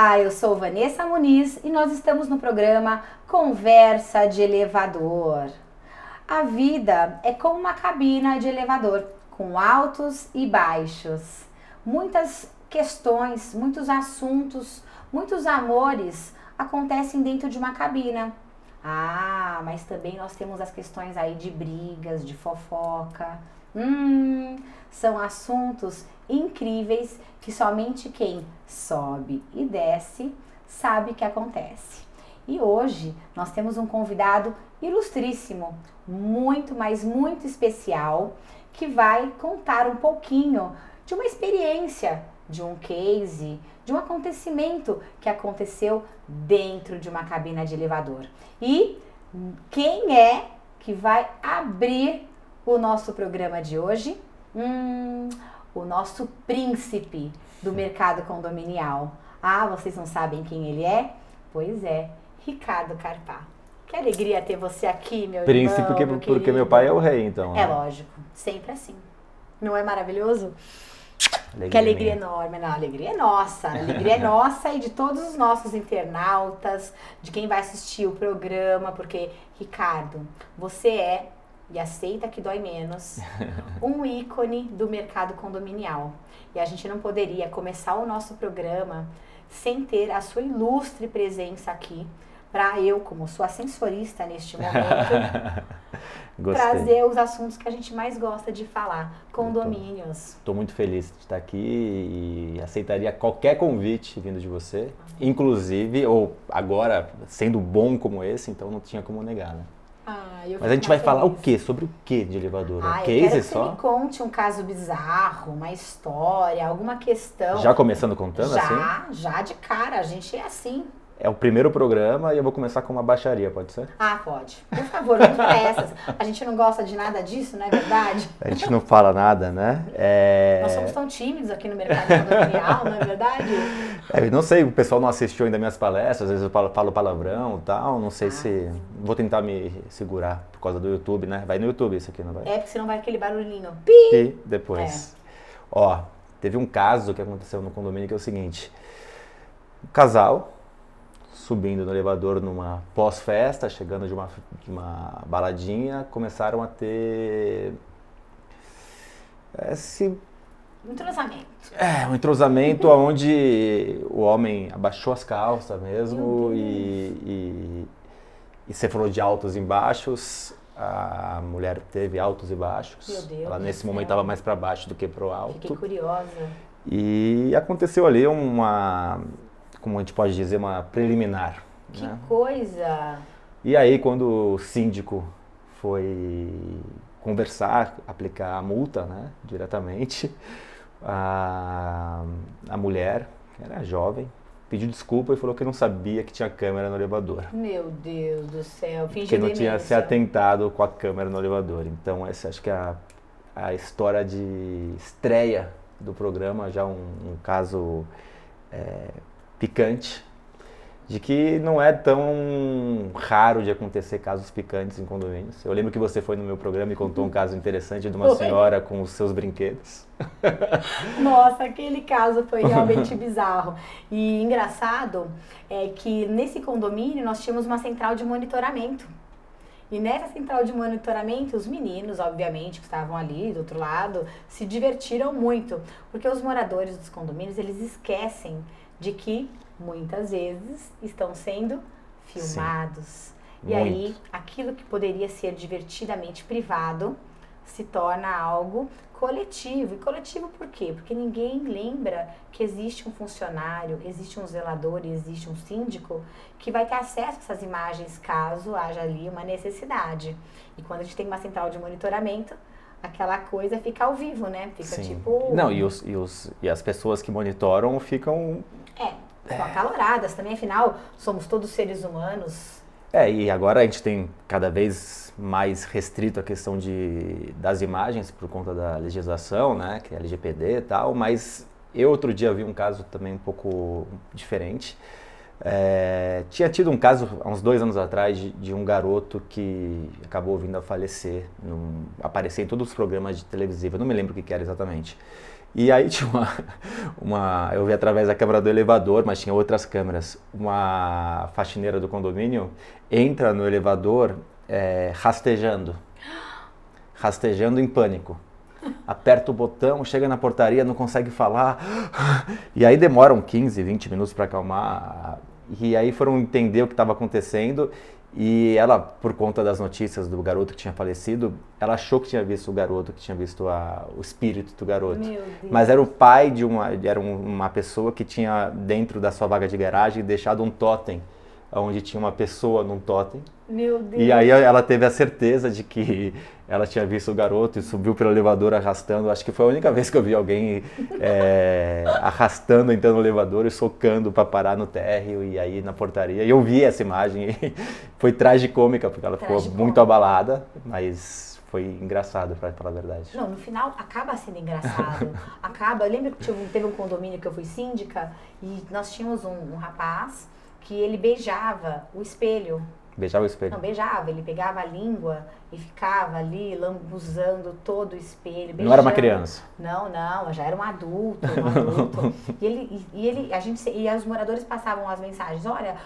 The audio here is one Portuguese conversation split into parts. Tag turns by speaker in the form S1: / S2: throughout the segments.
S1: Olá, eu sou Vanessa Muniz e nós estamos no programa Conversa de Elevador. A vida é como uma cabina de elevador, com altos e baixos. Muitas questões, muitos assuntos, muitos amores acontecem dentro de uma cabina. Mas também nós temos as questões aí de brigas, de fofoca. São assuntos incríveis que somente quem sobe e desce sabe que acontece. E hoje nós temos um convidado ilustríssimo, muito, mas muito especial, que vai contar um pouquinho de uma experiência, de um case, de um acontecimento que aconteceu dentro de uma cabina de elevador. E quem é que vai abrir o nosso programa de hoje? O nosso príncipe do mercado condominial. Vocês não sabem quem ele é? Pois é, Ricardo Carpá. Que alegria ter você aqui, meu
S2: príncipe,
S1: irmão,
S2: porque meu pai é o rei, então.
S1: É lógico, sempre assim. Não é maravilhoso?
S2: Alegria
S1: que alegria
S2: minha.
S1: enorme. Não, a alegria é nossa. A alegria é nossa e de todos os nossos internautas, de quem vai assistir o programa, porque, Ricardo, você é, e aceita que dói menos, um ícone do mercado condominial. E a gente não poderia começar o nosso programa sem ter a sua ilustre presença aqui, para eu, como sua ascensorista neste momento, trazer os assuntos que a gente mais gosta de falar, condomínios.
S2: Estou muito feliz de estar aqui e aceitaria qualquer convite vindo de você, inclusive, ou agora, sendo bom como esse, então não tinha como negar, né? Mas a gente vai falar o quê? Sobre o quê de elevador?
S1: Eu quero que você me conte um caso bizarro, uma história, alguma questão.
S2: Já começando contando assim?
S1: Já de cara, a gente é assim.
S2: É o primeiro programa e eu vou começar com uma baixaria, pode ser?
S1: Pode. Por favor, vamos para essas. A gente não gosta de nada disso, não é verdade?
S2: A gente não fala nada, né?
S1: Nós somos tão tímidos aqui no mercado condominial, não é verdade?
S2: Não sei, o pessoal não assistiu ainda minhas palestras, às vezes eu falo palavrão e tal, não sei se... Vou tentar me segurar por causa do YouTube, né? Vai no YouTube isso aqui, não vai?
S1: Porque senão vai aquele barulhinho.
S2: E depois. Teve um caso que aconteceu no condomínio que é o seguinte. Um casal subindo no elevador numa pós-festa, chegando de uma baladinha, começaram a ter um entrosamento onde o homem abaixou as calças mesmo e você falou de altos e baixos, a mulher teve altos e baixos.
S1: Meu Deus,
S2: ela nesse momento estava mais para baixo do que para o alto.
S1: Fiquei curiosa.
S2: E aconteceu ali como a gente pode dizer, uma preliminar.
S1: Que coisa!
S2: E aí, quando o síndico foi conversar, aplicar a multa, né, diretamente, a mulher, que era jovem, pediu desculpa e falou que não sabia que tinha câmera no elevador.
S1: Meu Deus do céu, fingiu
S2: que não tinha se atentado com a câmera no elevador. Então, essa acho que é a história de estreia do programa, já um caso picante, de que não é tão raro de acontecer casos picantes em condomínios. Eu lembro que você foi no meu programa e contou um caso interessante de uma senhora com os seus brinquedos.
S1: Nossa, aquele caso foi realmente bizarro. E engraçado é que nesse condomínio nós tínhamos uma central de monitoramento. E nessa central de monitoramento, os meninos, obviamente, que estavam ali do outro lado, se divertiram muito. Porque os moradores dos condomínios, eles esquecem de que muitas vezes estão sendo filmados.
S2: Sim,
S1: e aí, aquilo que poderia ser divertidamente privado se torna algo coletivo. E coletivo por quê? Porque ninguém lembra que existe um funcionário, existe um zelador, existe um síndico que vai ter acesso a essas imagens caso haja ali uma necessidade. E quando a gente tem uma central de monitoramento, aquela coisa fica ao vivo, né? Fica
S2: Sim.
S1: tipo...
S2: Não, e as pessoas que monitoram ficam...
S1: São acaloradas também, afinal, somos todos seres humanos.
S2: E agora a gente tem cada vez mais restrito a questão das imagens por conta da legislação, né, que é LGPD e tal, mas eu outro dia vi um caso também um pouco diferente. Tinha tido um caso há uns 2 anos atrás de um garoto que acabou vindo a falecer, aparecer em todos os programas de televisão, eu não me lembro o que era exatamente. E aí tinha eu vi através da câmera do elevador, mas tinha outras câmeras. Uma faxineira do condomínio entra no elevador rastejando em pânico. Aperta o botão, chega na portaria, não consegue falar. E aí demoram 15, 20 minutos para acalmar. E aí foram entender o que estava acontecendo. E ela, por conta das notícias do garoto que tinha falecido, ela achou que tinha visto o garoto, que tinha visto o espírito do garoto.
S1: Meu Deus.
S2: Mas era o pai de uma pessoa que tinha dentro da sua vaga de garagem deixado um totem, onde tinha uma pessoa num totem.
S1: Meu Deus.
S2: E aí ela teve a certeza de que ela tinha visto o garoto e subiu pelo elevador arrastando. Acho que foi a única vez que eu vi alguém arrastando, entrando no elevador e socando para parar no térreo e aí na portaria. E eu vi essa imagem e foi tragicômica, porque ela ficou muito abalada, mas foi engraçado, para falar a verdade.
S1: Não, no final acaba sendo engraçado. Eu lembro que teve um condomínio que eu fui síndica e nós tínhamos um rapaz que ele beijava o espelho.
S2: Beijava o espelho?
S1: Não, beijava. Ele pegava a língua e ficava ali lambuzando todo o espelho. Beijando.
S2: Não era uma criança?
S1: Não, já era um adulto. E os moradores passavam as mensagens. Olha,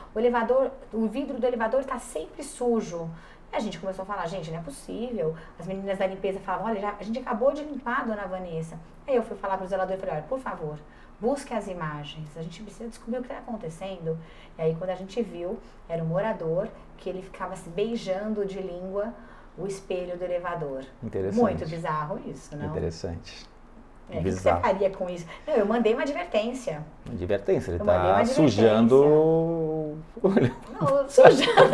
S1: o vidro do elevador está sempre sujo. E a gente começou a falar, gente, não é possível. As meninas da limpeza falavam, olha, a gente acabou de limpar, dona Vanessa. Aí eu fui falar para o zelador e falei, olha, por favor, busque as imagens, a gente precisa descobrir o que está acontecendo. E aí quando a gente viu, era um morador que ele ficava se beijando de língua o espelho do elevador.
S2: Interessante.
S1: Muito bizarro isso, não?
S2: Interessante.
S1: O que você faria com isso? Não, eu mandei uma advertência.
S2: Uma advertência, ele tá sujando o olho.
S1: Não, sujando.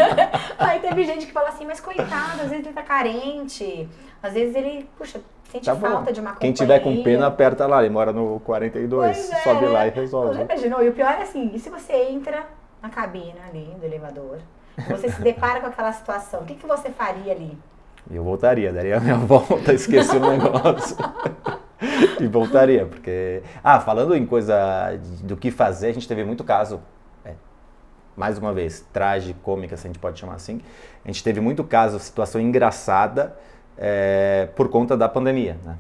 S1: Aí teve gente que fala assim, mas coitado, às vezes ele tá carente, às vezes ele, puxa, sente falta de uma companhia.
S2: Quem tiver com pena, aperta lá, ele mora no 42, sobe lá e resolve.
S1: Você imaginou? E o pior é assim, e se você entra na cabine ali do elevador, você se depara com aquela situação, o que você faria ali?
S2: Eu voltaria, daria a minha volta, esqueci o negócio. E voltaria, porque... falando em coisa do que fazer, a gente teve muito caso, mais uma vez, tragicômica, se a gente pode chamar assim. A gente teve muito caso, situação engraçada, por conta da pandemia, né?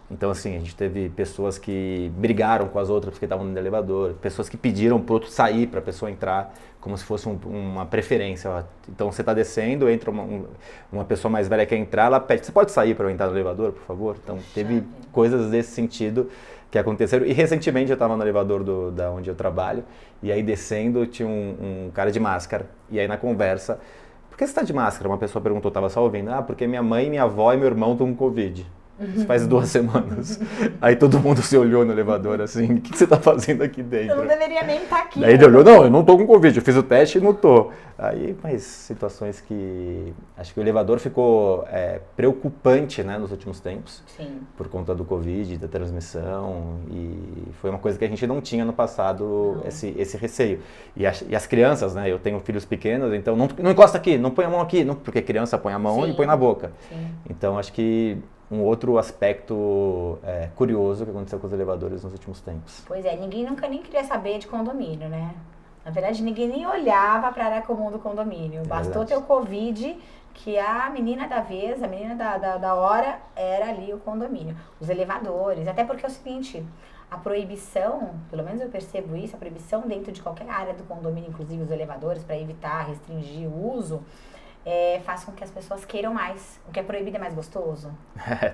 S2: Então, assim, a gente teve pessoas que brigaram com as outras porque estavam no elevador, pessoas que pediram pro outro sair para a pessoa entrar, como se fosse uma preferência. Ó. Então, você está descendo, entra uma pessoa mais velha que quer entrar, ela pede, você pode sair para eu entrar no elevador, por favor? Então, teve coisas desse sentido que aconteceram. E, recentemente, eu estava no elevador da onde eu trabalho, e aí, descendo, tinha um cara de máscara, e aí, na conversa, por que você está de máscara? Uma pessoa perguntou, estava só ouvindo, porque minha mãe, minha avó e meu irmão estão com Covid. Isso faz 2 semanas. Aí todo mundo se olhou no elevador assim, o que você está fazendo aqui dentro?
S1: Eu não deveria nem estar aqui.
S2: Daí ele olhou, não, eu não estou com Covid, eu fiz o teste e não estou. Aí, mas situações que... Acho que o elevador ficou preocupante, né, nos últimos tempos.
S1: Sim. Por
S2: conta do Covid, da transmissão, e foi uma coisa que a gente não tinha no passado, esse receio. E as crianças, né, eu tenho filhos pequenos, então não encosta aqui, não põe a mão aqui, não, porque criança põe a mão e põe na boca.
S1: Sim.
S2: Então, acho que um outro aspecto curioso que aconteceu com os elevadores nos últimos tempos.
S1: Pois é, ninguém nunca nem queria saber de condomínio, né? Na verdade, ninguém nem olhava para a área comum do condomínio. Bastou ter o Covid, que a menina da vez, a menina da hora, era ali o condomínio. Os elevadores, até porque é o seguinte, a proibição, pelo menos eu percebo isso, a proibição dentro de qualquer área do condomínio, inclusive os elevadores, para evitar, restringir o uso, faz com que as pessoas queiram mais. O que é proibido é mais gostoso.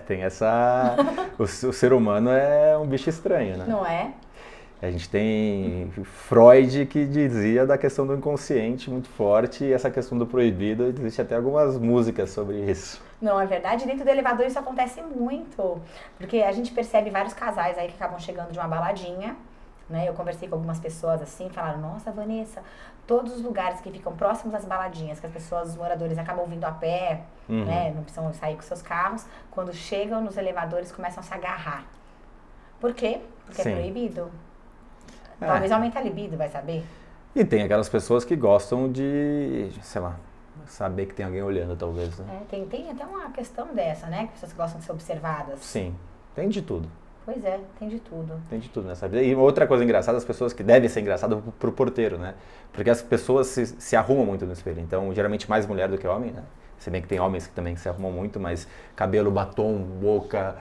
S2: Tem essa... o ser humano é um bicho estranho, né?
S1: Não é?
S2: A gente tem Freud que dizia da questão do inconsciente muito forte e essa questão do proibido, existe até algumas músicas sobre isso.
S1: Não, é verdade, dentro do elevador isso acontece muito, porque a gente percebe vários casais aí que acabam chegando de uma baladinha, né? Eu conversei com algumas pessoas assim, falaram, nossa, Vanessa, todos os lugares que ficam próximos às baladinhas, que as pessoas, os moradores acabam vindo a pé, né? Não precisam sair com seus carros, quando chegam nos elevadores começam a se agarrar. Por quê? Porque é proibido. Talvez aumente a libido, vai saber?
S2: E tem aquelas pessoas que gostam de, sei lá, saber que tem alguém olhando, talvez, né?
S1: Tem até uma questão dessa, né? Que pessoas que gostam de ser observadas.
S2: Sim, tem de tudo.
S1: Pois é, tem de tudo.
S2: Tem de tudo nessa vida. E outra coisa engraçada, as pessoas que devem ser engraçadas pro porteiro, né? Porque as pessoas se arrumam muito no espelho. Então, geralmente mais mulher do que homem, né? Se bem que tem homens que também se arrumam muito, mas cabelo, batom, boca,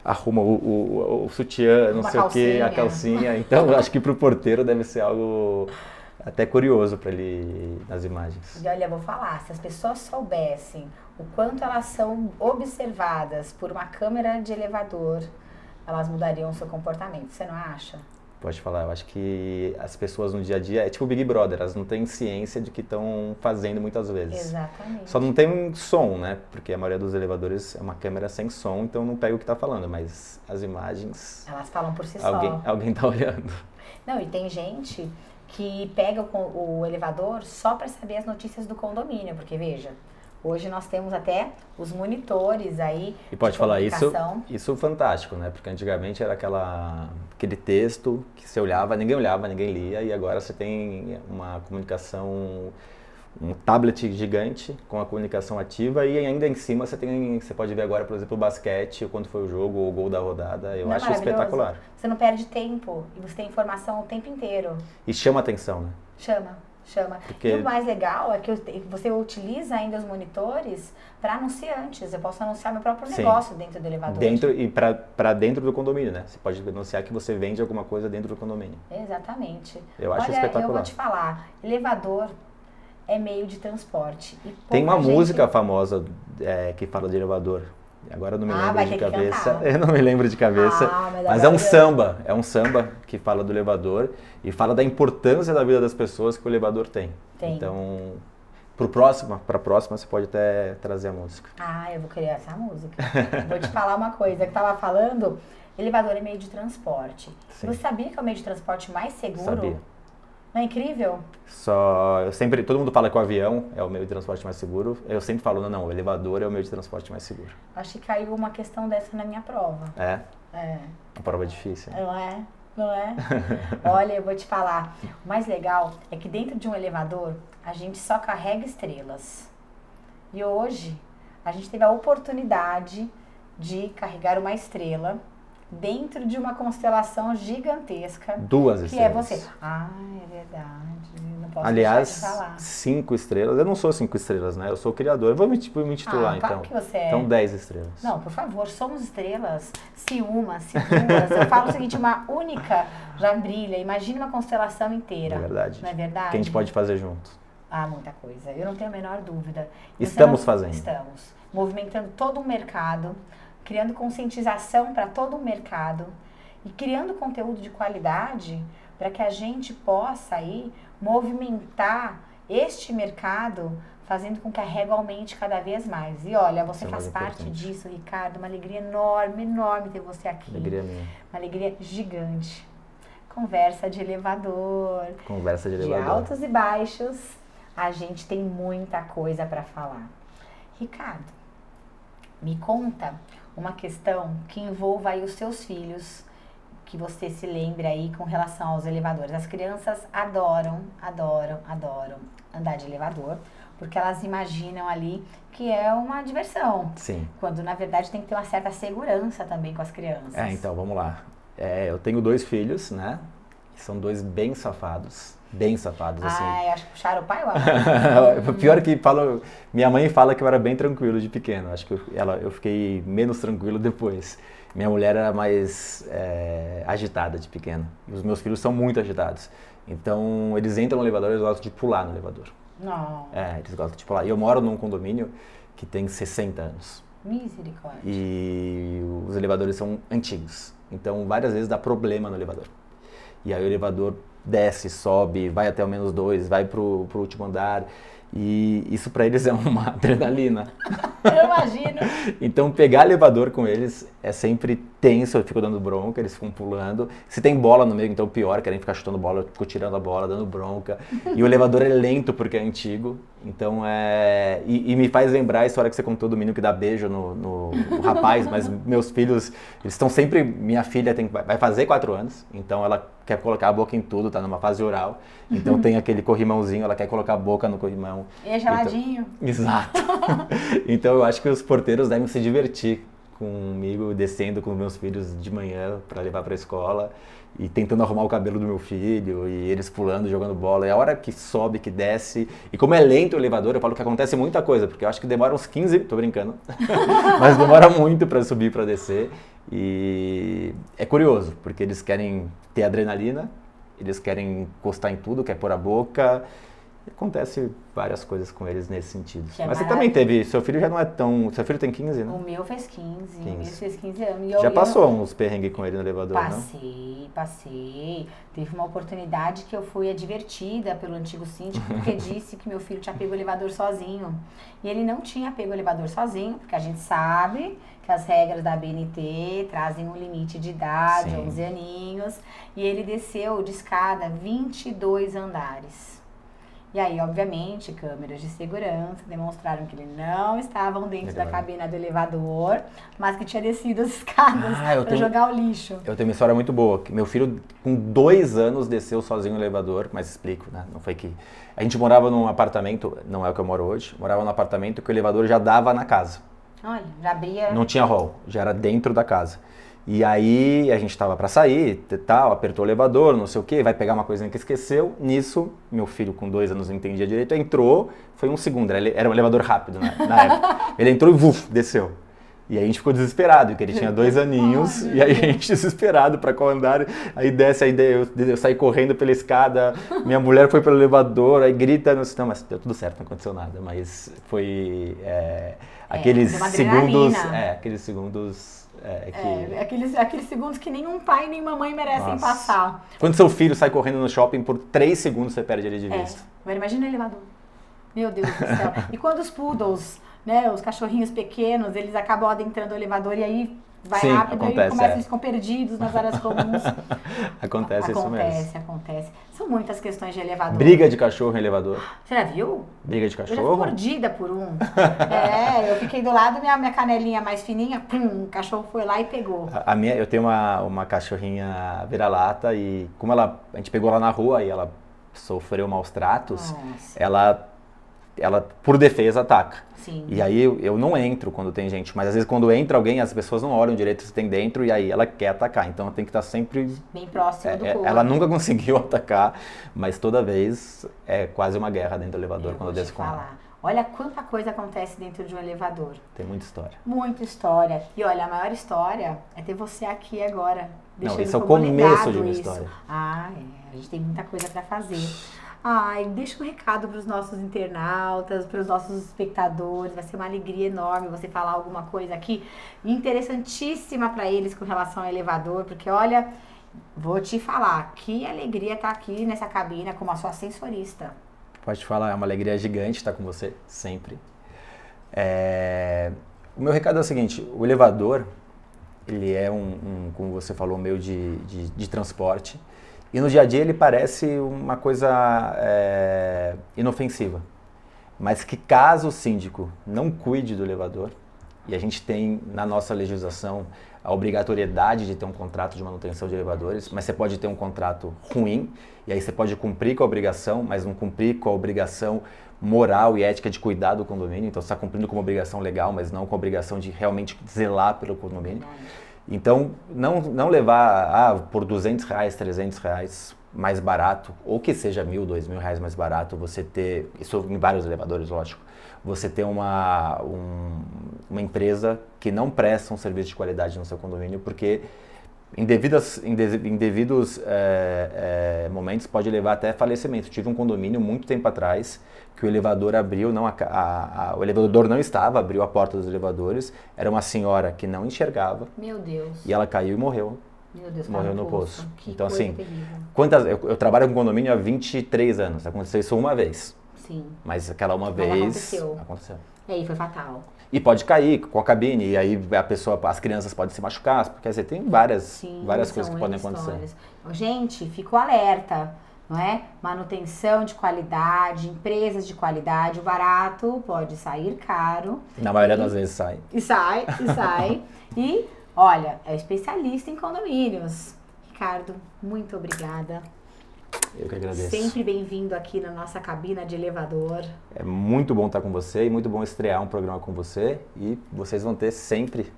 S2: arruma o sutiã, não sei o que, a calcinha. Então, eu acho que para o porteiro deve ser algo até curioso para ele nas imagens.
S1: E olha, eu vou falar, se as pessoas soubessem o quanto elas são observadas por uma câmera de elevador, elas mudariam o seu comportamento, você não acha?
S2: Pode falar, eu acho que as pessoas no dia a dia, é tipo o Big Brother, elas não têm ciência de que estão fazendo muitas vezes.
S1: Exatamente.
S2: Só não tem som, né? Porque a maioria dos elevadores é uma câmera sem som, então não pega o que está falando, mas as imagens...
S1: Elas falam por si
S2: só. Alguém está olhando.
S1: Não, e tem gente que pega o elevador só para saber as notícias do condomínio, porque veja... Hoje nós temos até os monitores aí.
S2: E pode falar isso fantástico, né? Porque antigamente era aquele texto que você olhava, ninguém lia, e agora você tem uma comunicação, um tablet gigante com a comunicação ativa e ainda em cima você pode ver agora, por exemplo, o basquete, quando foi o jogo, ou o gol da rodada. Eu acho espetacular.
S1: Você não perde tempo e você tem informação o tempo inteiro.
S2: E chama atenção, né?
S1: Chama. Porque... E o mais legal é que você utiliza ainda os monitores para anunciantes. Eu posso anunciar meu próprio negócio dentro do elevador.
S2: Para dentro do condomínio, né? Você pode anunciar que você vende alguma coisa dentro do condomínio.
S1: Exatamente.
S2: Eu acho espetacular.
S1: Eu vou te falar, elevador é meio de transporte. E
S2: tem uma música famosa que fala de elevador. Agora eu não me lembro de cabeça. Eu não me lembro de cabeça. Mas é um samba que fala do elevador e fala da importância da vida das pessoas que o elevador tem. Então, para a próxima você pode até trazer a música.
S1: Eu vou querer essa música. Vou te falar uma coisa que estava falando, elevador é meio de transporte. Sim. Você sabia que é o meio de transporte mais seguro?
S2: Sabia.
S1: Não é incrível?
S2: Todo mundo fala que o avião é o meio de transporte mais seguro. Eu sempre falo, não, o elevador é o meio de transporte mais seguro.
S1: Acho que caiu uma questão dessa na minha prova.
S2: É? Uma prova difícil.
S1: Não é? Olha, eu vou te falar. O mais legal é que dentro de um elevador, a gente só carrega estrelas. E hoje, a gente teve a oportunidade de carregar uma estrela dentro de uma constelação gigantesca.
S2: 2 estrelas.
S1: Que é você. É verdade. Não posso
S2: Aliás,
S1: deixar de falar.
S2: 5 estrelas. Eu não sou 5 estrelas, né? Eu sou o criador. Eu vou me titular,
S1: claro
S2: então.
S1: Que você é.
S2: Então, 10 estrelas.
S1: Não, por favor, somos estrelas. Se uma, se duas. Eu falo o seguinte, uma única já brilha. Imagine uma constelação inteira.
S2: É verdade.
S1: Não é verdade?
S2: Que a gente pode fazer junto.
S1: Muita coisa. Eu não tenho a menor dúvida.
S2: Estamos fazendo.
S1: Estamos. Movimentando todo um mercado, criando conscientização para todo o mercado e criando conteúdo de qualidade para que a gente possa aí movimentar este mercado, fazendo com que a régua aumente cada vez mais. E olha, você faz parte disso, Ricardo, uma alegria enorme, enorme ter você aqui.
S2: Alegria minha.
S1: Uma alegria gigante. Conversa de elevador.
S2: Conversa de elevador.
S1: De altos e baixos, a gente tem muita coisa para falar. Ricardo, me conta uma questão que envolva aí os seus filhos, que você se lembre aí com relação aos elevadores. As crianças adoram andar de elevador, porque elas imaginam ali que é uma diversão.
S2: Sim.
S1: Quando, na verdade, tem que ter uma certa segurança também com as crianças.
S2: Então, vamos lá. Eu tenho 2 filhos, né? São 2 bem safados. Bem safados, assim.
S1: Acho que puxaram o pai ou a mãe?
S2: O pior é que minha mãe fala que eu era bem tranquilo de pequeno. Acho que eu fiquei menos tranquilo depois. Minha mulher era mais agitada de pequeno. E os meus filhos são muito agitados. Então, eles entram no elevador e eles gostam de pular no elevador.
S1: Não.
S2: Eles gostam de pular. E eu moro num condomínio que tem 60 anos.
S1: Misericórdia.
S2: E os elevadores são antigos. Então, várias vezes dá problema no elevador. E aí o elevador desce, sobe, vai até o -2, vai pro último andar. E isso para eles é uma adrenalina.
S1: Eu imagino.
S2: Então pegar elevador com eles é sempre tenso, eu fico dando bronca, eles ficam pulando. Se tem bola no meio, então pior, querem ficar chutando bola, eu fico tirando a bola, dando bronca. E o elevador é lento porque é antigo, então E me faz lembrar a história que você contou do menino que dá beijo no rapaz, mas meus filhos, eles estão sempre... Minha filha vai fazer 4 anos, então ela quer colocar a boca em tudo, tá numa fase oral. Então tem aquele corrimãozinho, ela quer colocar a boca no corrimão.
S1: E é geladinho.
S2: Então, exato. Então eu acho que os porteiros devem se divertir comigo descendo com meus filhos de manhã para levar para a escola e tentando arrumar o cabelo do meu filho e eles pulando, jogando bola. E a hora que sobe, que desce, e como é lento o elevador, eu falo que acontece muita coisa, porque eu acho que demora uns 15, tô brincando, mas demora muito para subir, para descer. E é curioso, porque eles querem ter adrenalina, eles querem encostar em tudo, quer pôr a boca. Acontece várias coisas com eles nesse sentido.
S1: Que é
S2: Mas você também teve, seu filho já não é tão... Seu filho tem 15, né?
S1: O meu fez 15,
S2: 15.
S1: o meu fez 15 anos. E
S2: Já passou uns perrengues com ele no elevador,
S1: Passei. Teve uma oportunidade que eu fui advertida pelo antigo síndico, porque disse que meu filho tinha pego o elevador sozinho. E ele não tinha pego o elevador sozinho, porque a gente sabe que as regras da BNT trazem um limite de idade,
S2: Sim.
S1: 11 aninhos. E ele desceu de escada 22 andares. E aí, obviamente, câmeras de segurança demonstraram que ele não estavam dentro da cabina do elevador, mas que tinha descido as escadas para jogar o lixo.
S2: Eu tenho uma história muito boa, que meu filho com 2 anos desceu sozinho no elevador, mas explico, né? Não foi que... A gente morava num apartamento, não é o que eu moro hoje, morava num apartamento que o elevador já dava na casa.
S1: Olha, já abria...
S2: Não tinha hall, já era dentro da casa. E aí a gente estava para sair, tal, apertou o elevador, não sei o que, vai pegar uma coisinha que esqueceu. Nisso, meu filho com 2 anos não entendia direito, entrou, foi um segundo, era um elevador rápido na época. Ele entrou e desceu. E aí a gente ficou desesperado, porque ele tinha 2 aninhos, e aí a gente desesperado para qual andar, aí desce, eu saí correndo pela escada, minha mulher foi pelo elevador, aí grita, não, mas deu tudo certo, não aconteceu nada, mas foi aqueles segundos,
S1: aqueles segundos que nenhum pai nem mamãe merecem passar.
S2: Quando seu filho sai correndo no shopping, por 3 segundos você perde ele de vista.
S1: Imagina o elevador. Meu Deus do céu. E quando os poodles, né, os cachorrinhos pequenos, eles acabam adentrando o elevador e aí vai rápido e eles ficam perdidos nas áreas comuns.
S2: Acontece isso mesmo.
S1: Acontece. São muitas questões de elevador.
S2: Briga de cachorro em elevador.
S1: Você já viu?
S2: Briga de cachorro?
S1: Eu já fui mordida por um. Eu fiquei do lado, minha canelinha mais fininha, o cachorro foi lá e pegou.
S2: Eu tenho uma cachorrinha vira-lata e como a gente pegou ela na rua e ela sofreu maus tratos, ela por defesa ataca.
S1: Sim.
S2: E aí eu não entro quando tem gente, mas às vezes quando entra alguém, as pessoas não olham direito se tem dentro e aí ela quer atacar. Então tem que estar sempre
S1: bem próximo do corpo.
S2: Ela nunca conseguiu atacar, mas toda vez é quase uma guerra dentro do elevador quando eu desço com ela.
S1: Olha quanta coisa acontece dentro de um elevador.
S2: Tem muita história.
S1: Muita história. E olha, a maior história é ter você aqui agora.
S2: Não, esse é o começo de uma história.
S1: A gente tem muita coisa para fazer. Deixa um recado para os nossos internautas, para os nossos espectadores. Vai ser uma alegria enorme você falar alguma coisa aqui interessantíssima para eles com relação ao elevador, porque olha, vou te falar, que alegria estar aqui nessa cabina como a sua ascensorista.
S2: Pode falar, é uma alegria gigante estar com você, sempre. O meu recado é o seguinte, o elevador, ele é como você falou, meio de transporte. E no dia a dia ele parece uma coisa inofensiva. Mas que caso o síndico não cuide do elevador, e a gente tem na nossa legislação a obrigatoriedade de ter um contrato de manutenção de elevadores, mas você pode ter um contrato ruim, e aí você pode cumprir com a obrigação, mas não cumprir com a obrigação moral e ética de cuidar do condomínio. Então você está cumprindo com uma obrigação legal, mas não com a obrigação de realmente zelar pelo condomínio. Então, não levar por R$200, R$300 mais barato, ou que seja R$1.000, R$2.000 mais barato, você ter, isso em vários elevadores, lógico, você ter uma empresa que não presta um serviço de qualidade no seu condomínio, porque em devidos momentos pode levar até falecimento. Tive um condomínio muito tempo atrás que o elevador abriu, o elevador não estava, abriu a porta dos elevadores, era uma senhora que não enxergava.
S1: Meu Deus.
S2: E ela caiu e morreu.
S1: Meu Deus,
S2: morreu no poço. Então assim,
S1: terrível.
S2: Eu trabalho com condomínio há 23 anos, aconteceu isso uma vez.
S1: Sim.
S2: Mas aquela uma vez aconteceu.
S1: E aí foi fatal.
S2: E pode cair com a cabine, e aí as crianças podem se machucar, quer dizer, tem várias coisas que podem acontecer.
S1: Gente, fica o alerta, não é? Manutenção de qualidade, empresas de qualidade, o barato pode sair caro.
S2: Na maioria das vezes sai.
S1: E sai. E, olha, é especialista em condomínios. Ricardo, muito obrigada.
S2: Eu que agradeço.
S1: Sempre bem-vindo aqui na nossa cabina de elevador.
S2: É muito bom estar com você e muito bom estrear um programa com você. E vocês vão ter sempre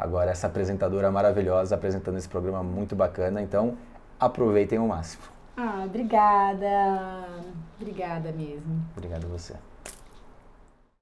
S2: agora essa apresentadora maravilhosa apresentando esse programa muito bacana, então aproveitem ao máximo.
S1: Ah, obrigada. Obrigada mesmo.
S2: Obrigado a você.